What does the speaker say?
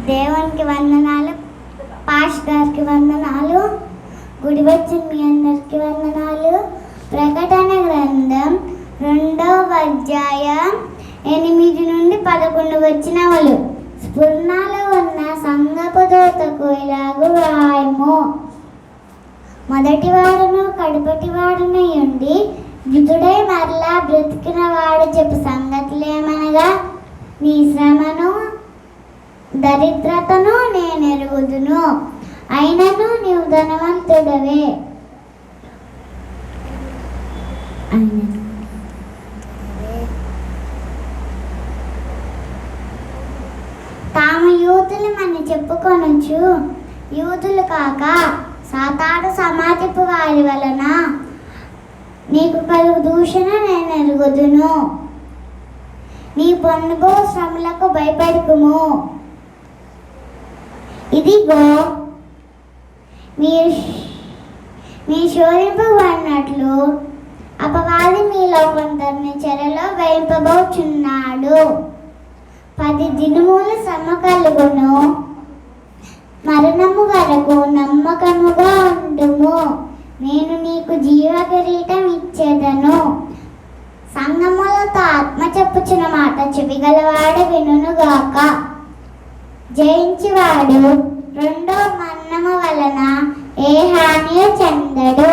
దేవునికి వందనాలు, పాష్ గారికి వందనాలు, గుడి వచ్చిన మీ అందరికి వందనాలు. ప్రకటన గ్రంథం 2వ అధ్యాయం 8 నుండి 11 వచనములు. స్ఫురణలో ఉన్న సంగపు దూతకు ఇలాగు వ్రాయము: మొదటివాడును కడపటివాడునై ఉండి మృతుడై మరలా బ్రతికిన వాడు చెప్పు సంగతులేమనగా, నీ శ్రమను దరిద్రతను నేను ఎరుగుదును, అయినను నీవు ధనవంతుడవే. తాము యూదులమని చెప్పుకొనొచ్చు యూదులు కాక సాతాను సమాజపు వారి వలన నీకు కలుగు దూషణ నేను ఎరుగుదును. నీ పొందుబో శ్రమలకు భయపడకుము. ఇదిగో మీ శోధింపబడినట్లు అపవాది మీలో కొందరిని చెరలో వేయింపబోచున్నాడు. 10 దినములు శ్రమ కలుగును. మరణము వరకు నమ్మకముగా ఉండుము. నేను నీకు జీవ కిరీటం ఇచ్చేదను. సంగములతో ఆత్మ చెప్పుచున్న మాట చెవిగలవాడు వినుగాక. జయించువాడు రెండో మరణము వలన ఏ హాని చెందడు.